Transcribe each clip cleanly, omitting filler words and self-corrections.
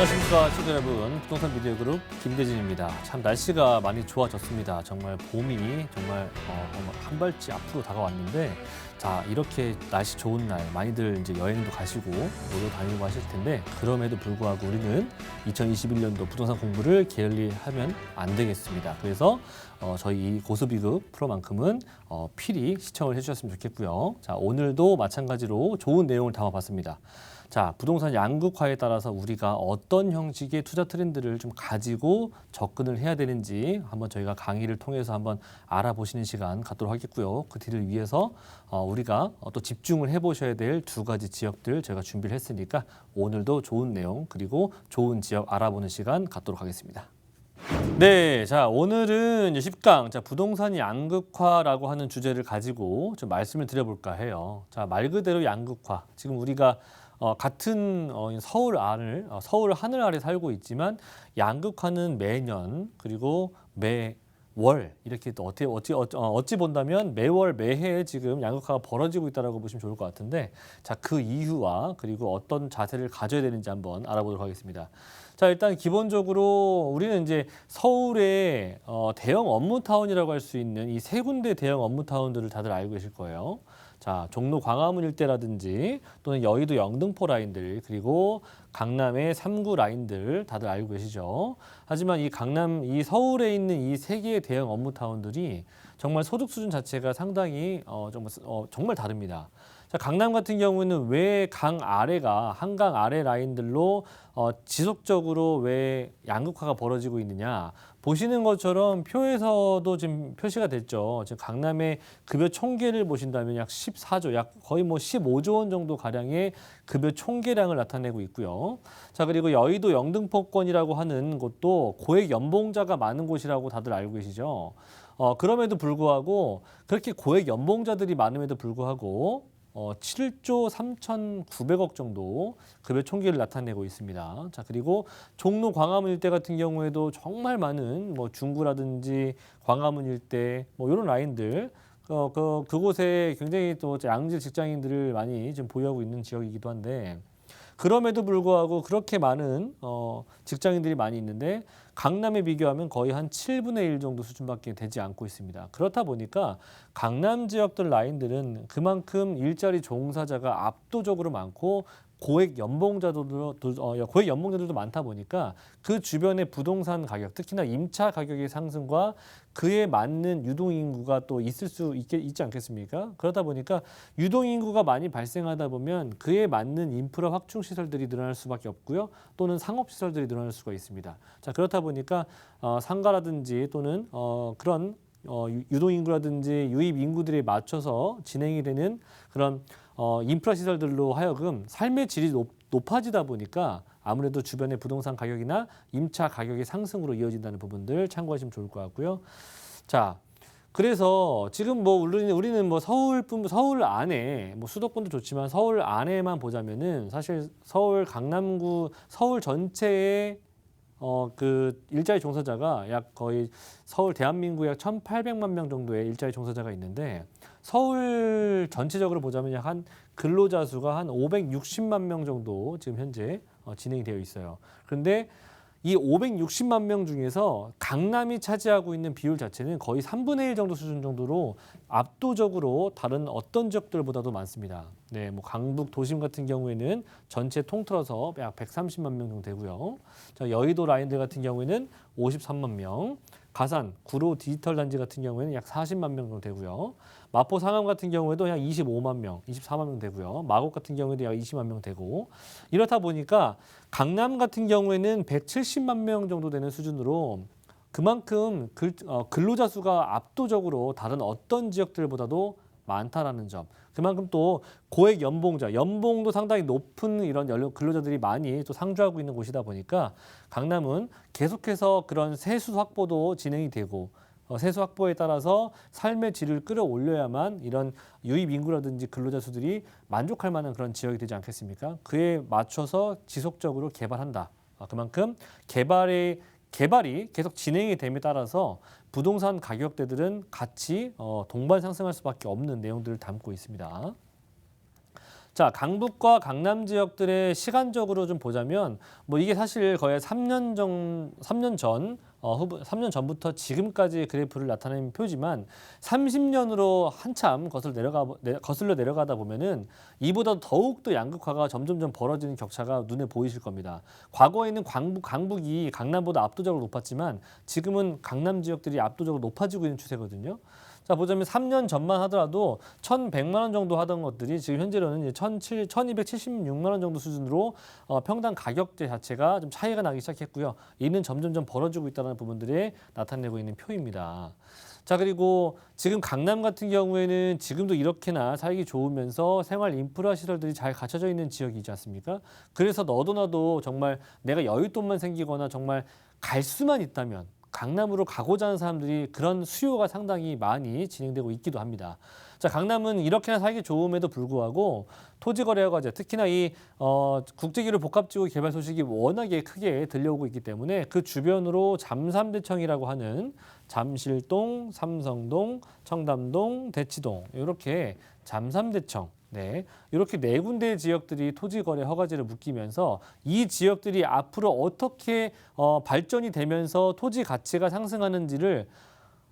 안녕하십니까 시청자 여러분, 부동산 미디어 그룹 김대진입니다. 참 날씨가 많이 좋아졌습니다. 정말 봄이 정말 한 발짝 앞으로 다가왔는데, 자 이렇게 날씨 좋은 날 많이들 이제 여행도 가시고 놀러 다니고 하실 텐데, 그럼에도 불구하고 우리는 2021년도 부동산 공부를 게을리 하면 안 되겠습니다. 그래서 저희 이 고수비급 프로만큼은 필히 시청을 해주셨으면 좋겠고요. 자 오늘도 마찬가지로 좋은 내용을 담아봤습니다. 자, 부동산 양극화에 따라서 우리가 어떤 형식의 투자 트렌드를 좀 가지고 접근을 해야 되는지 한번 저희가 강의를 통해서 한번 알아보시는 시간 갖도록 하겠고요. 그 뒤를 위해서 우리가 또 집중을 해보셔야 될 두 가지 지역들 저희가 준비를 했으니까 오늘도 좋은 내용 그리고 좋은 지역 알아보는 시간 갖도록 하겠습니다. 네, 자 오늘은 이제 10강 자 부동산 양극화라고 하는 주제를 가지고 좀 말씀을 드려볼까 해요. 자 말 그대로 양극화. 지금 우리가 같은 서울 하늘 아래 살고 있지만 양극화는 매년 그리고 매월 이렇게 또 어찌 본다면 매월 매해 지금 양극화가 벌어지고 있다라고 보시면 좋을 것 같은데, 자 그 이유와 그리고 어떤 자세를 가져야 되는지 한번 알아보도록 하겠습니다. 자 일단 기본적으로 우리는 이제 서울의 대형 업무타운이라고 할 수 있는 이 세 군데 대형 업무타운들을 다들 알고 계실 거예요. 자, 종로 광화문 일대라든지 또는 여의도 영등포 라인들, 그리고 강남의 3구 라인들 다들 알고 계시죠. 하지만 이 서울에 있는 이 세 개의 대형 업무타운들이 정말 소득 수준 자체가 상당히 정말 다릅니다. 자, 강남 같은 경우는 왜 한강 아래 라인들로 지속적으로 왜 양극화가 벌어지고 있느냐. 보시는 것처럼 표에서도 지금 표시가 됐죠. 지금 강남의 급여 총계를 보신다면 약 14조, 약 거의 15조 원 정도 가량의 급여 총계량을 나타내고 있고요. 자, 그리고 여의도 영등포권이라고 하는 곳도 고액 연봉자가 많은 곳이라고 다들 알고 계시죠. 그럼에도 불구하고 그렇게 고액 연봉자들이 많음에도 불구하고 7조 3,900억 정도 급여 총계를 나타내고 있습니다. 자, 그리고 종로 광화문 일대 같은 경우에도 정말 많은 중구라든지 광화문 일대 이런 라인들 그곳에 굉장히 또 양질 직장인들을 많이 좀 보유하고 있는 지역이기도 한데, 그럼에도 불구하고 그렇게 많은 직장인들이 많이 있는데 강남에 비교하면 거의 한 7분의 1 정도 수준밖에 되지 않고 있습니다. 그렇다 보니까 강남 지역들 라인들은 그만큼 일자리 종사자가 압도적으로 많고 고액 연봉자들도 많다 보니까 그 주변의 부동산 가격, 특히나 임차 가격의 상승과 그에 맞는 유동인구가 또 있지 않겠습니까? 그러다 보니까 유동인구가 많이 발생하다 보면 그에 맞는 인프라 확충 시설들이 늘어날 수밖에 없고요. 또는 상업 시설들이 늘어날 수가 있습니다. 자, 그렇다 보니까 상가라든지 또는 그런 유동인구라든지 유입인구들에 맞춰서 진행이 되는 그런 인프라 시설들로 하여금 삶의 질이 높아지다 보니까 아무래도 주변의 부동산 가격이나 임차 가격의 상승으로 이어진다는 부분들 참고하시면 좋을 것 같고요. 자, 그래서 지금 우리는 서울 안에 수도권도 좋지만 서울 안에만 보자면은 사실 서울 강남구 서울 전체의 그 일자리 종사자가 약 거의 서울 대한민국 약 1,800만 명 정도의 일자리 종사자가 있는데, 서울 전체적으로 보자면 약 한 근로자 수가 한 560만 명 정도 지금 현재 진행이 되어 있어요. 그런데 이 560만 명 중에서 강남이 차지하고 있는 비율 자체는 거의 3분의 1 정도 수준 정도로 압도적으로 다른 어떤 지역들보다도 많습니다. 네, 강북 도심 같은 경우에는 전체 통틀어서 약 130만 명 정도 되고요. 자, 여의도 라인들 같은 경우에는 53만 명, 가산, 구로 디지털 단지 같은 경우에는 약 40만 명 정도 되고요. 마포 상암 같은 경우에도 약 24만 명 되고요. 마곡 같은 경우에도 약 20만 명 되고, 이렇다 보니까 강남 같은 경우에는 170만 명 정도 되는 수준으로 그만큼 근로자 수가 압도적으로 다른 어떤 지역들보다도 많다라는 점. 그만큼 또 고액 연봉도 상당히 높은 이런 근로자들이 많이 또 상주하고 있는 곳이다 보니까 강남은 계속해서 그런 세수 확보도 진행이 되고, 세수 확보에 따라서 삶의 질을 끌어올려야만 이런 유입 인구라든지 근로자 수들이 만족할 만한 그런 지역이 되지 않겠습니까? 그에 맞춰서 지속적으로 개발한다. 그만큼 개발이 계속 진행이 됨에 따라서 부동산 가격대들은 같이 동반 상승할 수밖에 없는 내용들을 담고 있습니다. 자, 강북과 강남 지역들의 시간적으로 좀 보자면 뭐 이게 사실 거의 3년 전 3년 전부터 지금까지 그래프를 나타내는 표지만 30년으로 한참 거슬러 내려가다 보면은 이보다 더욱더 양극화가 점점점 벌어지는 격차가 눈에 보이실 겁니다. 과거에는 강북이 강남보다 압도적으로 높았지만 지금은 강남 지역들이 압도적으로 높아지고 있는 추세거든요. 자, 보자면 3년 전만 하더라도 1,100만 원 정도 하던 것들이 지금 현재로는 이제 1,276만 원 정도 수준으로 평당 가격대 자체가 좀 차이가 나기 시작했고요. 이는 점점점 벌어지고 있다는 부분들이 나타내고 있는 표입니다. 자, 그리고 지금 강남 같은 경우에는 지금도 이렇게나 살기 좋으면서 생활 인프라 시설들이 잘 갖춰져 있는 지역이지 않습니까? 그래서 너도 나도 정말 내가 여윳돈만 생기거나 정말 갈 수만 있다면 강남으로 가고자 하는 사람들이 그런 수요가 상당히 많이 진행되고 있기도 합니다. 자, 강남은 이렇게나 살기 좋음에도 불구하고 토지거래허가제, 특히나 이 국제기류 복합지구 개발 소식이 워낙에 크게 들려오고 있기 때문에 그 주변으로 잠삼대청이라고 하는 잠실동, 삼성동, 청담동, 대치동 이렇게 잠삼대청 네, 이렇게 네 군데 지역들이 토지거래 허가제를 묶이면서 이 지역들이 앞으로 어떻게 발전이 되면서 토지 가치가 상승하는지를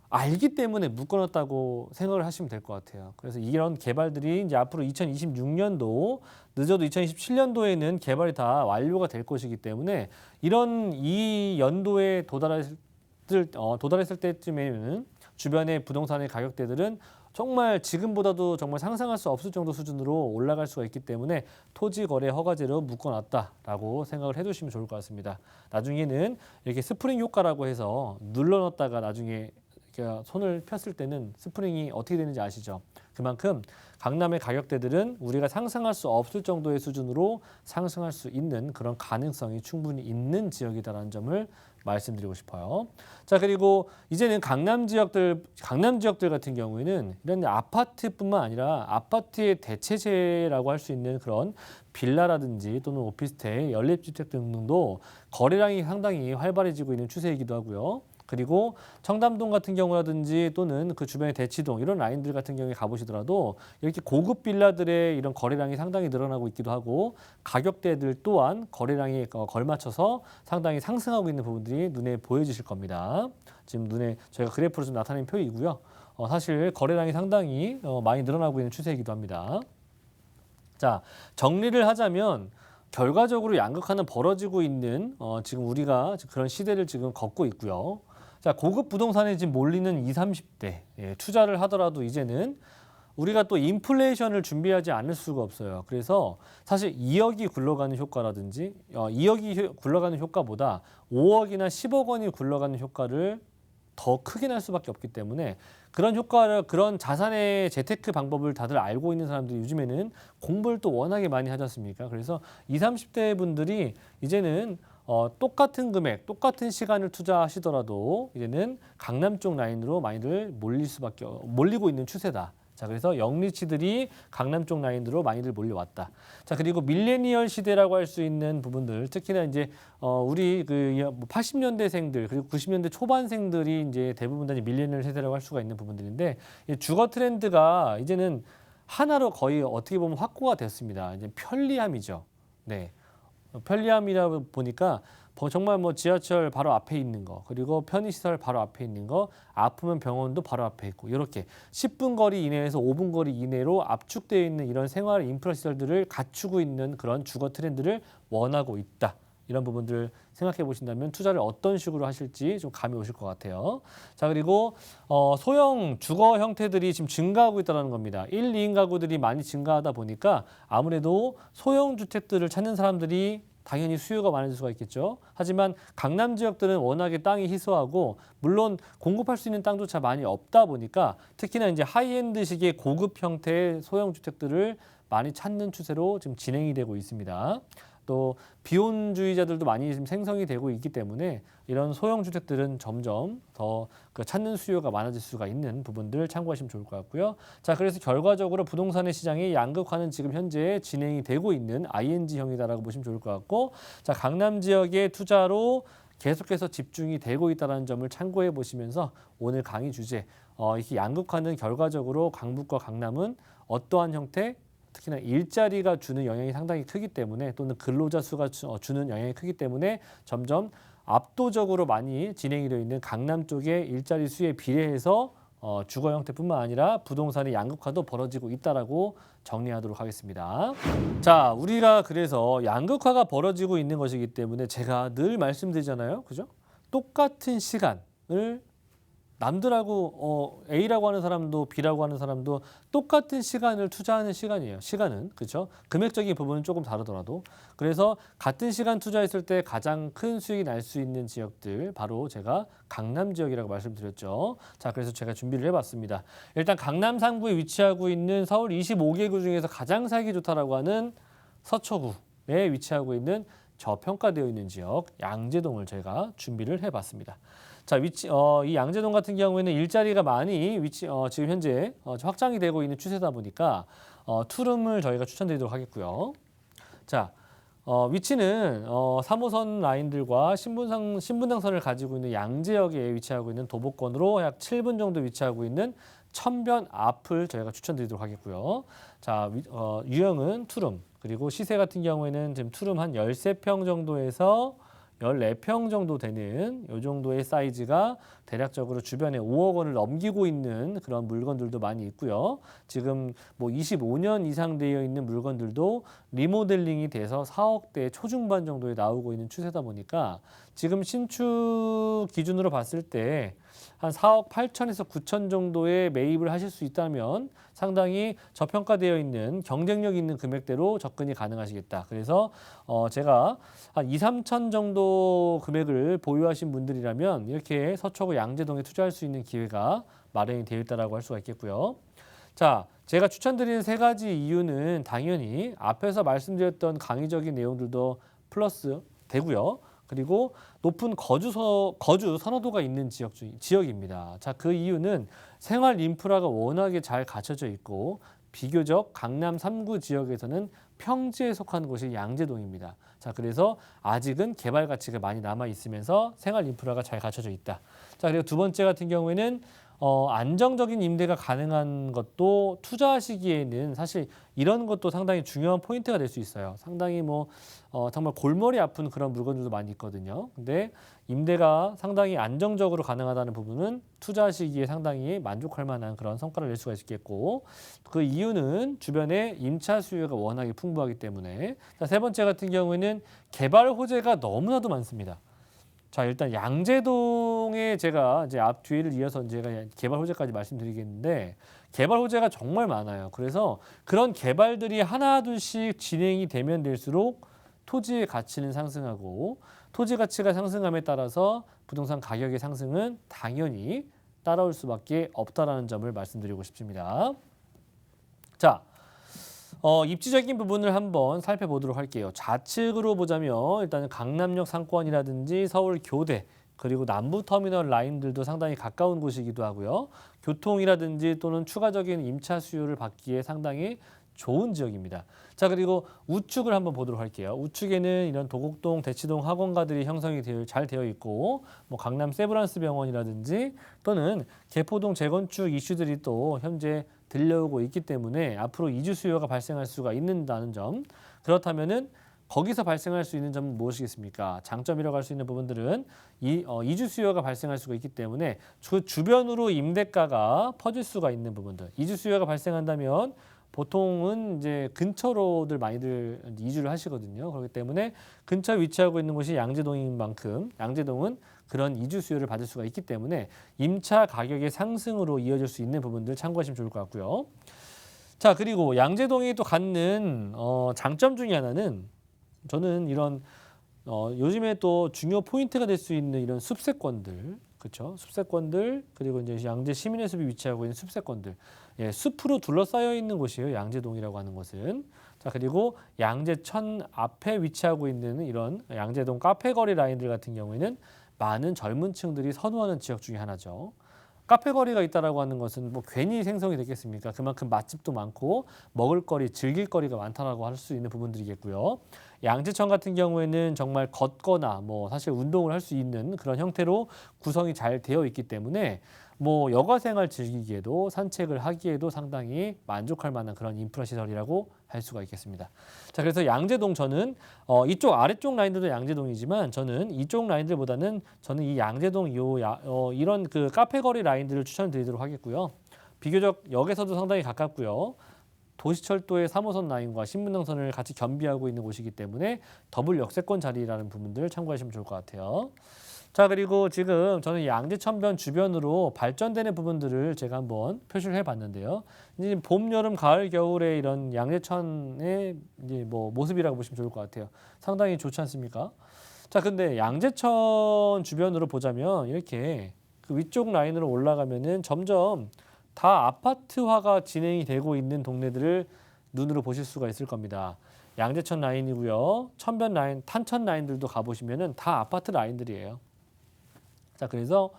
알기 때문에 묶어놨다고 생각을 하시면 될 것 같아요. 그래서 이런 개발들이 이제 앞으로 2026년도 늦어도 2027년도에는 개발이 다 완료가 될 것이기 때문에 이 연도에 도달했을 때쯤에는 주변의 부동산의 가격대들은 정말 지금보다도 정말 상상할 수 없을 정도 수준으로 올라갈 수가 있기 때문에 토지거래 허가제로 묶어놨다라고 생각을 해두시면 좋을 것 같습니다. 나중에는 이렇게 스프링 효과라고 해서 눌러놨다가 나중에 손을 폈을 때는 스프링이 어떻게 되는지 아시죠? 그만큼 강남의 가격대들은 우리가 상상할 수 없을 정도의 수준으로 상승할 수 있는 그런 가능성이 충분히 있는 지역이다라는 점을 말씀드리고 싶어요. 자, 그리고 이제는 강남 지역들 같은 경우에는 이런 아파트뿐만 아니라 아파트의 대체제라고 할 수 있는 그런 빌라라든지 또는 오피스텔, 연립주택 등도 거래량이 상당히 활발해지고 있는 추세이기도 하고요. 그리고 청담동 같은 경우라든지 또는 그 주변의 대치동 이런 라인들 같은 경우에 가보시더라도 이렇게 고급 빌라들의 이런 거래량이 상당히 늘어나고 있기도 하고 가격대들 또한 거래량이 걸맞춰서 상당히 상승하고 있는 부분들이 눈에 보여지실 겁니다. 지금 눈에 저희가 그래프로 좀 나타낸 표이고요. 사실 거래량이 상당히 많이 늘어나고 있는 추세이기도 합니다. 자, 정리를 하자면 결과적으로 양극화는 벌어지고 있는 지금 우리가 그런 시대를 지금 걷고 있고요. 자, 고급 부동산에 지금 몰리는 20, 30대 투자를 하더라도 이제는 우리가 또 인플레이션을 준비하지 않을 수가 없어요. 그래서 사실 2억이 굴러가는 효과라든지 2억이 굴러가는 효과보다 5억이나 10억 원이 굴러가는 효과를 더 크게 날 수밖에 없기 때문에 그런 자산의 재테크 방법을 다들 알고 있는 사람들이 요즘에는 공부를 또 워낙에 많이 하지 않습니까? 그래서 20, 30대 분들이 이제는 똑같은 금액, 똑같은 시간을 투자하시더라도 이제는 강남 쪽 라인으로 많이들 몰리고 있는 추세다. 자, 그래서 영리치들이 강남 쪽 라인으로 많이들 몰려왔다. 자, 그리고 밀레니얼 시대라고 할 수 있는 부분들, 특히나 이제 우리 80년대생들 그리고 90년대 초반생들이 이제 대부분 다 이제 밀레니얼 세대라고 할 수가 있는 부분들인데 주거 트렌드가 이제는 하나로 거의 어떻게 보면 확고가 됐습니다. 이제 편리함이죠. 네, 편리함이다 보니까 정말 지하철 바로 앞에 있는 거, 그리고 편의시설 바로 앞에 있는 거, 아프면 병원도 바로 앞에 있고 이렇게 10분 거리 이내에서 5분 거리 이내로 압축되어 있는 이런 생활 인프라 시설들을 갖추고 있는 그런 주거 트렌드를 원하고 있다. 이런 부분들을 생각해 보신다면 투자를 어떤 식으로 하실지 좀 감이 오실 것 같아요. 자, 그리고 소형 주거 형태들이 지금 증가하고 있다는 겁니다. 1, 2인 가구들이 많이 증가하다 보니까 아무래도 소형 주택들을 찾는 사람들이 당연히 수요가 많아질 수가 있겠죠. 하지만 강남 지역들은 워낙에 땅이 희소하고 물론 공급할 수 있는 땅조차 많이 없다 보니까 특히나 이제 하이엔드식의 고급 형태의 소형 주택들을 많이 찾는 추세로 지금 진행이 되고 있습니다. 또 비혼주의자들도 많이 지금 생성이 되고 있기 때문에 이런 소형 주택들은 점점 더 찾는 수요가 많아질 수가 있는 부분들 참고하시면 좋을 것 같고요. 자, 그래서 결과적으로 부동산의 시장이 양극화는 지금 현재 진행이 되고 있는 ING형이다라고 보시면 좋을 것 같고, 자, 강남 지역의 투자로 계속해서 집중이 되고 있다는 점을 참고해 보시면서 오늘 강의 주제 이렇게 양극화는 결과적으로 강북과 강남은 어떠한 형태 특히나 일자리가 주는 영향이 상당히 크기 때문에 또는 근로자 수가 주는 영향이 크기 때문에 점점 압도적으로 많이 진행이 되어 있는 강남 쪽의 일자리 수에 비례해서 주거 형태뿐만 아니라 부동산의 양극화도 벌어지고 있다라고 정리하도록 하겠습니다. 자, 우리가 그래서 양극화가 벌어지고 있는 것이기 때문에 제가 늘 말씀드리잖아요. 그죠? 똑같은 시간을 남들하고 A라고 하는 사람도 B라고 하는 사람도 똑같은 시간을 투자하는 시간이에요. 시간은 그렇죠. 금액적인 부분은 조금 다르더라도 그래서 같은 시간 투자했을 때 가장 큰 수익이 날 수 있는 지역들 바로 제가 강남 지역이라고 말씀드렸죠. 자, 그래서 제가 준비를 해봤습니다. 일단 강남 상부에 위치하고 있는 서울 25개구 중에서 가장 살기 좋다라고 하는 서초구에 위치하고 있는 저평가되어 있는 지역 양재동을 제가 준비를 해봤습니다. 자, 이 양재동 같은 경우에는 일자리가 많이 지금 현재 확장이 되고 있는 추세다 보니까 투룸을 저희가 추천드리도록 하겠고요. 자, 위치는 3호선 라인들과 신분당선을 가지고 있는 양재역에 위치하고 있는 도보권으로 약 7분 정도 위치하고 있는 천변 앞을 저희가 추천드리도록 하겠고요. 자, 유형은 투룸, 그리고 시세 같은 경우에는 지금 투룸 한 13평 정도에서 14평 정도 되는 이 정도의 사이즈가 대략적으로 주변에 5억 원을 넘기고 있는 그런 물건들도 많이 있고요. 지금 뭐 25년 이상 되어 있는 물건들도 리모델링이 돼서 4억대 초중반 정도에 나오고 있는 추세다 보니까 지금 신축 기준으로 봤을 때 한 4억 8천에서 9천 정도에 매입을 하실 수 있다면 상당히 저평가되어 있는 경쟁력 있는 금액대로 접근이 가능하시겠다. 그래서 제가 한 2, 3천 정도 금액을 보유하신 분들이라면 이렇게 서초구 양재동에 투자할 수 있는 기회가 마련이 되어 있다고 할 수가 있겠고요. 자, 제가 추천드리는 세 가지 이유는 당연히 앞에서 말씀드렸던 강의적인 내용들도 플러스 되고요. 그리고 높은 거주 선호도가 있는 지역입니다. 자, 그 이유는 생활 인프라가 워낙에 잘 갖춰져 있고 비교적 강남 3구 지역에서는 평지에 속한 곳이 양재동입니다. 자, 그래서 아직은 개발 가치가 많이 남아 있으면서 생활 인프라가 잘 갖춰져 있다. 자, 그리고 두 번째 같은 경우에는 안정적인 임대가 가능한 것도 투자하시기에는 사실 이런 것도 상당히 중요한 포인트가 될 수 있어요. 상당히 정말 골머리 아픈 그런 물건들도 많이 있거든요. 근데 임대가 상당히 안정적으로 가능하다는 부분은 투자하시기에 상당히 만족할 만한 그런 성과를 낼 수가 있겠고, 그 이유는 주변에 임차 수요가 워낙에 풍부하기 때문에. 자, 세 번째 같은 경우에는 개발 호재가 너무나도 많습니다. 자, 일단 양재동에 제가 이제 앞 뒤를 이어서 제가 개발 호재까지 말씀드리겠는데 개발 호재가 정말 많아요. 그래서 그런 개발들이 하나둘씩 진행이 되면 될수록 토지의 가치는 상승하고 토지 가치가 상승함에 따라서 부동산 가격의 상승은 당연히 따라올 수밖에 없다라는 점을 말씀드리고 싶습니다. 자, 입지적인 부분을 한번 살펴보도록 할게요. 좌측으로 보자면 일단은 강남역 상권이라든지 서울 교대 그리고 남부터미널 라인들도 상당히 가까운 곳이기도 하고요. 교통이라든지 또는 추가적인 임차 수요를 받기에 상당히 좋은 지역입니다. 자, 그리고 우측을 한번 보도록 할게요. 우측에는 이런 도곡동, 대치동 학원가들이 형성이 잘 되어 있고 강남 세브란스 병원이라든지 또는 개포동 재건축 이슈들이 또 현재 들려오고 있기 때문에 앞으로 이주 수요가 발생할 수가 있다는 점. 그렇다면은 거기서 발생할 수 있는 점은 무엇이겠습니까? 장점이라고 할 수 있는 부분들은 이주 수요가 발생할 수가 있기 때문에 그 주변으로 임대가가 퍼질 수가 있는 부분들. 이주 수요가 발생한다면 보통은 이제 근처로들 많이들 이주를 하시거든요. 그렇기 때문에 근처에 위치하고 있는 곳이 양재동인 만큼 양재동은 그런 이주 수요를 받을 수가 있기 때문에 임차 가격의 상승으로 이어질 수 있는 부분들 참고하시면 좋을 것 같고요. 자, 그리고 양재동이 또 갖는 장점 중에 하나는 저는 이런 요즘에 또 중요 포인트가 될 수 있는 이런 숲세권들, 그렇죠? 숲세권들 그리고 이제 양재 시민의 숲이 위치하고 있는 숲세권들, 예, 숲으로 둘러싸여 있는 곳이에요. 양재동이라고 하는 곳은. 자, 그리고 양재천 앞에 위치하고 있는 이런 양재동 카페거리 라인들 같은 경우에는 많은 젊은 층들이 선호하는 지역 중에 하나죠. 카페거리가 있다라고 하는 것은 괜히 생성이 됐겠습니까? 그만큼 맛집도 많고 먹을거리, 즐길거리가 많다라고 할 수 있는 부분들이겠고요. 양재천 같은 경우에는 정말 걷거나 사실 운동을 할 수 있는 그런 형태로 구성이 잘 되어 있기 때문에 뭐 여가 생활 즐기기에도 산책을 하기에도 상당히 만족할 만한 그런 인프라 시설이라고 할 수가 있겠습니다. 자, 그래서 양재동 저는 이쪽 아래쪽 라인들도 양재동이지만 저는 이쪽 라인들보다는 저는 이 양재동 이런 그 카페 거리 라인들을 추천드리도록 하겠고요. 비교적 역에서도 상당히 가깝고요. 도시철도의 3호선 라인과 신분당선을 같이 겸비하고 있는 곳이기 때문에 더블 역세권 자리라는 부분들 참고하시면 좋을 것 같아요. 자, 그리고 지금 저는 양재천변 주변으로 발전되는 부분들을 제가 한번 표시를 해봤는데요. 이제 봄, 여름, 가을, 겨울에 이런 양재천의 이제 뭐 모습이라고 보시면 좋을 것 같아요. 상당히 좋지 않습니까? 자, 근데 양재천 주변으로 보자면 이렇게 그 위쪽 라인으로 올라가면은 점점 다 아파트화가 진행이 되고 있는 동네들을 눈으로 보실 수가 있을 겁니다. 양재천 라인이고요. 천변 라인, 탄천 라인들도 가보시면은 다 아파트 라인들이에요. 자, 그래서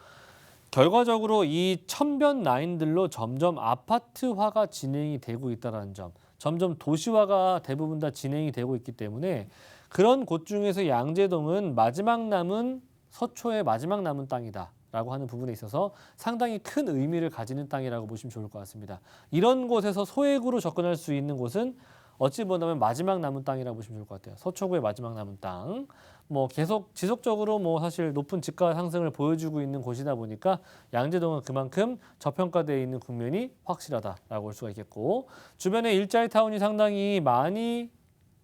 결과적으로 이 천변 라인들로 점점 아파트화가 진행이 되고 있다는 점, 점점 도시화가 대부분 다 진행이 되고 있기 때문에 그런 곳 중에서 양재동은 마지막 남은 서초의 마지막 남은 땅이다 라고 하는 부분에 있어서 상당히 큰 의미를 가지는 땅이라고 보시면 좋을 것 같습니다. 이런 곳에서 소액으로 접근할 수 있는 곳은 어찌 보면 마지막 남은 땅이라고 보시면 좋을 것 같아요. 서초구의 마지막 남은 땅. 뭐 계속 지속적으로 뭐 사실 높은 집가 상승을 보여주고 있는 곳이다 보니까 양재동은 그만큼 저평가되어 있는 국면이 확실하다라고 볼 수가 있겠고, 주변에 일자리 타운이 상당히 많이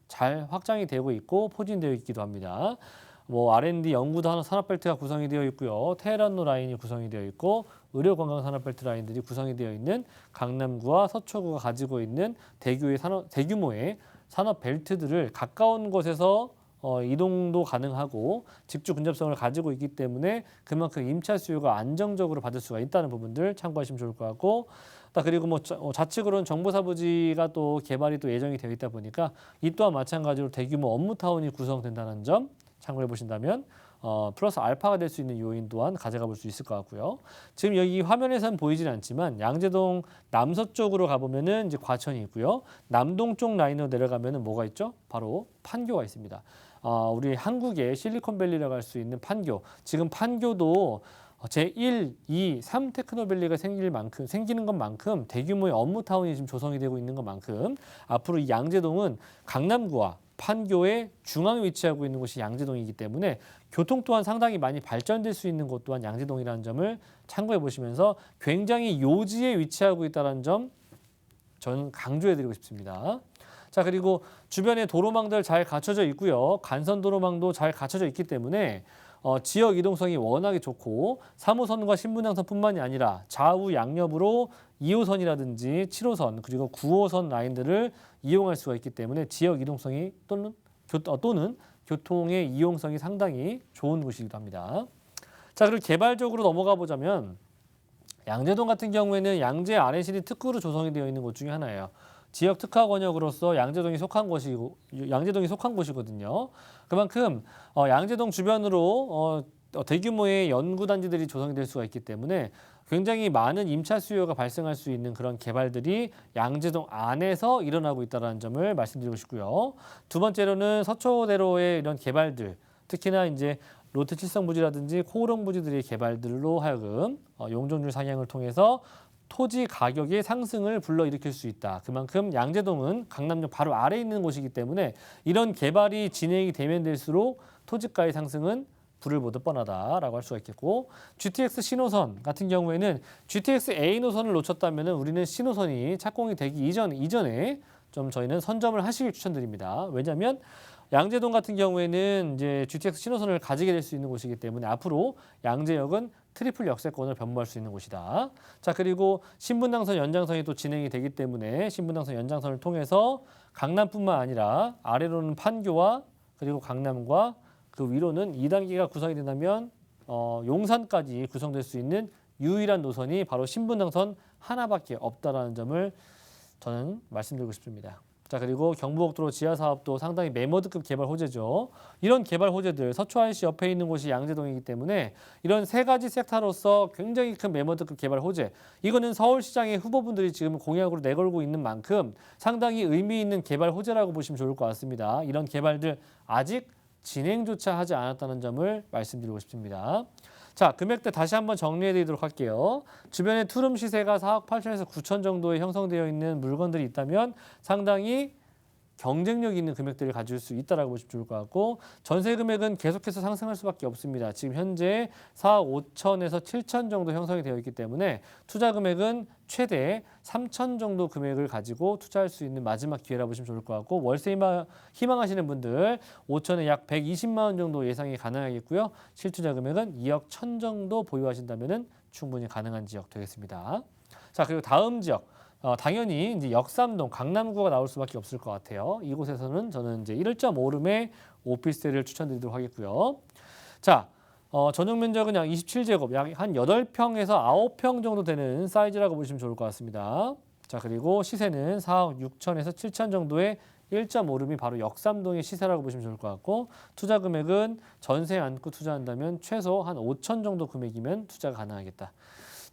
잘 확장이 되고 있고 포진되어 있기도 합니다. 뭐 R&D 연구도 산업벨트가 구성이 되어 있고요. 테헤란로 라인이 구성이 되어 있고 의료건강산업벨트 라인들이 구성이 되어 있는 강남구와 서초구가 가지고 있는 대규모의 산업벨트들을 가까운 곳에서 이동도 가능하고 직주 근접성을 가지고 있기 때문에 그만큼 임차 수요가 안정적으로 받을 수가 있다는 부분들 참고하시면 좋을 것 같고, 그리고 뭐 좌측으로는 정보사부지가 또 개발이 또 예정이 되어 있다 보니까 이 또한 마찬가지로 대규모 업무타운이 구성된다는 점 참고해 보신다면 플러스 알파가 될 수 있는 요인 또한 가져가 볼 수 있을 것 같고요. 지금 여기 화면에서는 보이진 않지만 양재동 남서쪽으로 가보면은 이제 과천이 있고요. 남동 쪽 라인으로 내려가면은 뭐가 있죠? 바로 판교가 있습니다. 우리 한국의 실리콘밸리라고 할 수 있는 판교. 지금 판교도 제1, 2, 3 테크노밸리가 생기는 것만큼 대규모의 업무타운이 지금 조성이 되고 있는 것만큼 앞으로 이 양재동은 강남구와 판교의 중앙에 위치하고 있는 곳이 양재동이기 때문에 교통 또한 상당히 많이 발전될 수 있는 곳 또한 양재동이라는 점을 참고해 보시면서 굉장히 요지에 위치하고 있다는 점 저는 강조해 드리고 싶습니다. 자, 그리고 주변에 도로망들 잘 갖춰져 있고요. 간선도로망도 잘 갖춰져 있기 때문에 지역 이동성이 워낙에 좋고 3호선과 신분당선뿐만이 아니라 좌우 양옆으로 2호선이라든지 7호선 그리고 9호선 라인들을 이용할 수가 있기 때문에 지역 이동성이 또는 교통의 이용성이 상당히 좋은 곳이기도 합니다. 자, 그리고 개발적으로 넘어가 보자면 양재동 같은 경우에는 양재 R&CD 특구로 조성이 되어 있는 곳 중에 하나예요. 지역 특화 권역으로서 양재동이 속한 곳이거든요. 그만큼 양재동 주변으로 대규모의 연구단지들이 조성이 될 수가 있기 때문에 굉장히 많은 임차 수요가 발생할 수 있는 그런 개발들이 양재동 안에서 일어나고 있다는 점을 말씀드리고 싶고요. 두 번째로는 서초대로의 이런 개발들, 특히나 이제 롯데 칠성부지라든지 코오롱 부지들의 개발들로 하여금 용적률 상향을 통해서 토지 가격의 상승을 불러일으킬 수 있다. 그만큼 양재동은 강남역 바로 아래에 있는 곳이기 때문에 이런 개발이 진행이 되면 될수록 토지가의 상승은 불을 보듯 뻔하다라고 할 수가 있겠고, GTX 신호선 같은 경우에는 GTX A 노선을 놓쳤다면 우리는 신호선이 착공이 되기 이전에 좀 저희는 선점을 하시길 추천드립니다. 왜냐하면 양재동 같은 경우에는 이제 GTX 신호선을 가지게 될 수 있는 곳이기 때문에 앞으로 양재역은 트리플 역세권을 변모할 수 있는 곳이다. 자, 그리고 신분당선 연장선이 또 진행이 되기 때문에 신분당선 연장선을 통해서 강남뿐만 아니라 아래로는 판교와 그리고 강남과 그 위로는 2단계가 구성이 된다면 용산까지 구성될 수 있는 유일한 노선이 바로 신분당선 하나밖에 없다라는 점을 저는 말씀드리고 싶습니다. 자, 그리고 경부고속도로 지하사업도 상당히 메머드급 개발 호재죠. 이런 개발 호재들, 서초 IC 옆에 있는 곳이 양재동이기 때문에 이런 세 가지 섹터로서 굉장히 큰 메머드급 개발 호재. 이거는 서울시장의 후보분들이 지금 공약으로 내걸고 있는 만큼 상당히 의미 있는 개발 호재라고 보시면 좋을 것 같습니다. 이런 개발들 아직 진행조차 하지 않았다는 점을 말씀드리고 싶습니다. 자, 금액대 다시 한번 정리해 드리도록 할게요. 주변에 투룸 시세가 4억 8천에서 9천 정도에 형성되어 있는 물건들이 있다면 상당히 경쟁력 있는 금액들을 가질 수 있다라고 보시면 좋을 것 같고, 전세 금액은 계속해서 상승할 수밖에 없습니다. 지금 현재 4억 5천에서 7천 정도 형성이 되어 있기 때문에 투자 금액은 최대 3천 정도 금액을 가지고 투자할 수 있는 마지막 기회라 보시면 좋을 것 같고, 월세 희망하시는 분들 5천에 약 120만 원 정도 예상이 가능하겠고요. 실투자 금액은 2억 1천 정도 보유하신다면 충분히 가능한 지역 되겠습니다. 자, 그리고 다음 지역. 당연히 이제 역삼동, 강남구가 나올 수밖에 없을 것 같아요. 이곳에서는 저는 이제 1.5룸의 오피스텔을 추천드리도록 하겠고요. 자, 전용 면적은 약 27제곱, 약 한 8평에서 9평 정도 되는 사이즈라고 보시면 좋을 것 같습니다. 자, 그리고 시세는 4억 6천에서 7천 정도의 1.5룸이 바로 역삼동의 시세라고 보시면 좋을 것 같고, 투자 금액은 전세 안고 투자한다면 최소 한 5천 정도 금액이면 투자가 가능하겠다.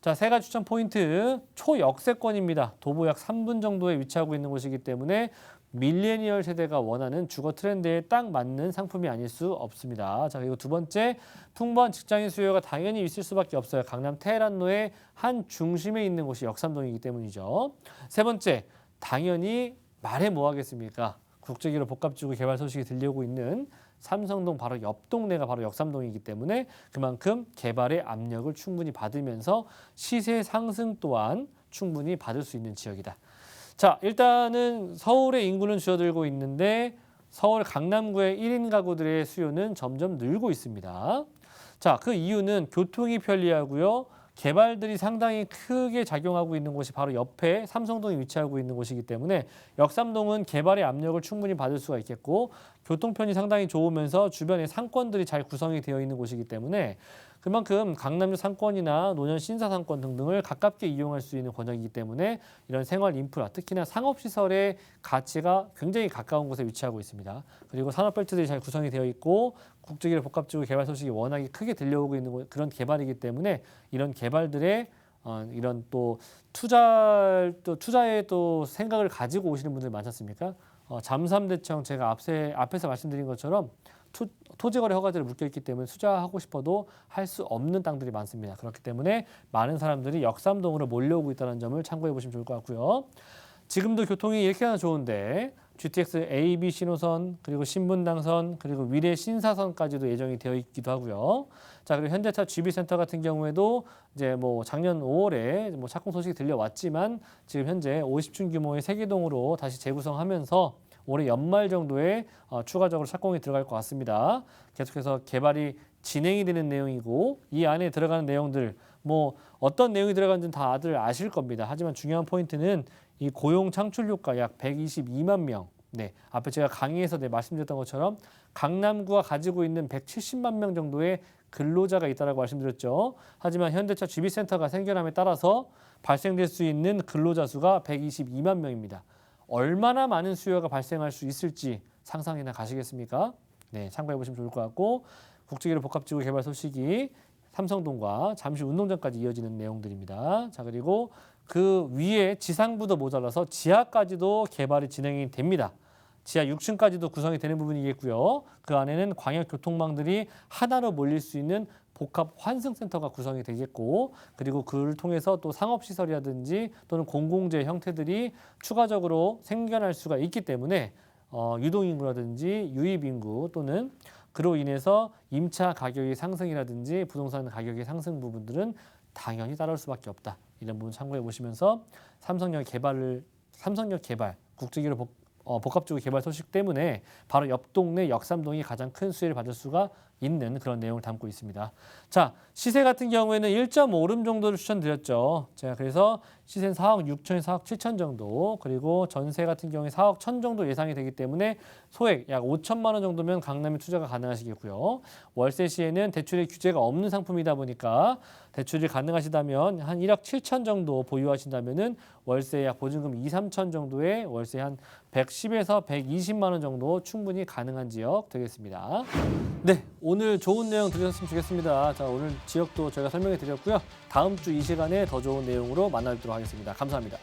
자, 세 가지 추천 포인트. 초역세권입니다. 도보 약 3분 정도에 위치하고 있는 곳이기 때문에 밀레니얼 세대가 원하는 주거 트렌드에 딱 맞는 상품이 아닐 수 없습니다. 자, 그리고 두 번째, 풍부한 직장인 수요가 당연히 있을 수밖에 없어요. 강남 테헤란로의 한 중심에 있는 곳이 역삼동이기 때문이죠. 세 번째, 당연히 말해 뭐 하겠습니까? 국제기로 복합지구 개발 소식이 들려오고 있는 삼성동 바로 옆 동네가 바로 역삼동이기 때문에 그만큼 개발의 압력을 충분히 받으면서 시세 상승 또한 충분히 받을 수 있는 지역이다. 자, 일단은 서울의 인구는 줄어들고 있는데 서울 강남구의 1인 가구들의 수요는 점점 늘고 있습니다. 자, 그 이유는 교통이 편리하고요. 개발들이 상당히 크게 작용하고 있는 곳이 바로 옆에 삼성동이 위치하고 있는 곳이기 때문에 역삼동은 개발의 압력을 충분히 받을 수가 있겠고, 교통편이 상당히 좋으면서 주변에 상권들이 잘 구성이 되어 있는 곳이기 때문에 그만큼 강남역 상권이나 노년 신사 상권 등등을 가깝게 이용할 수 있는 권역이기 때문에 이런 생활 인프라, 특히나 상업시설의 가치가 굉장히 가까운 곳에 위치하고 있습니다. 그리고 산업벨트들이 잘 구성이 되어 있고 국제기로 복합지구 개발 소식이 워낙에 크게 들려오고 있는 그런 개발이기 때문에 이런 개발들의 이런 또 투자에 또 생각을 가지고 오시는 분들 많지 않습니까? 잠삼대청 제가 앞에서 말씀드린 것처럼 토지거래 허가제를 묶여있기 때문에 투자하고 싶어도 할 수 없는 땅들이 많습니다. 그렇기 때문에 많은 사람들이 역삼동으로 몰려오고 있다는 점을 참고해 보시면 좋을 것 같고요. 지금도 교통이 이렇게나 좋은데 GTX A, B 신호선, 그리고 신분당선, 그리고 위례 신사선까지도 예정이 되어 있기도 하고요. 자, 그리고 현대차 GB센터 같은 경우에도 이제 뭐 작년 5월에 뭐 착공 소식이 들려왔지만 지금 현재 50층 규모의 세개동으로 다시 재구성하면서 올해 연말 정도에 추가적으로 착공이 들어갈 것 같습니다. 계속해서 개발이 진행이 되는 내용이고 이 안에 들어가는 내용들 뭐 어떤 내용이 들어가는지는 다들 아실 겁니다. 하지만 중요한 포인트는 이 고용 창출 효과 약 122만 명. 네, 앞에 제가 강의에서 말씀드렸던 것처럼 강남구가 가지고 있는 170만 명 정도의 근로자가 있다고 말씀드렸죠. 하지만 현대차 GB센터가 생겨남에 따라서 발생될 수 있는 근로자 수가 122만 명입니다. 얼마나 많은 수요가 발생할 수 있을지 상상이나 가시겠습니까? 네, 참고해 보시면 좋을 것 같고, 국제기로 복합지구 개발 소식이 삼성동과 잠시 운동장까지 이어지는 내용들입니다. 자, 그리고 그 위에 지상부도 모자라서 지하까지도 개발이 진행이 됩니다. 지하 6층까지도 구성이 되는 부분이겠고요. 그 안에는 광역교통망들이 하나로 몰릴 수 있는 복합 환승센터가 구성이 되겠고, 그리고 그를 통해서 또 상업시설이라든지 또는 공공재 형태들이 추가적으로 생겨날 수가 있기 때문에 유동인구라든지 유입인구 또는 그로 인해서 임차 가격의 상승이라든지 부동산 가격의 상승 부분들은 당연히 따라올 수밖에 없다. 이런 부분 참고해 보시면서 삼성역 개발, 국제기로 복합지구 개발 소식 때문에 바로 옆 동네 역삼동이 가장 큰 수혜를 받을 수가 있는 그런 내용을 담고 있습니다. 자, 시세 같은 경우에는 1.5룸 정도를 추천드렸죠. 제가 그래서 시세는 4억 6천에서 4억 7천 정도, 그리고 전세 같은 경우에 4억 1천 정도 예상이 되기 때문에 소액 약 5천만 원 정도면 강남에 투자가 가능하시겠고요. 월세 시에는 대출의 규제가 없는 상품이다 보니까 대출이 가능하시다면 한 1억 7천 정도 보유하신다면은 월세 약 보증금 2, 3천 정도의 월세 한 110에서 120만 원 정도 충분히 가능한 지역 되겠습니다. 네, 오늘 좋은 내용 들으셨으면 좋겠습니다. 자, 오늘 지역도 저희가 설명해 드렸고요. 다음 주 이 시간에 더 좋은 내용으로 만나뵙도록 하겠습니다. 감사합니다.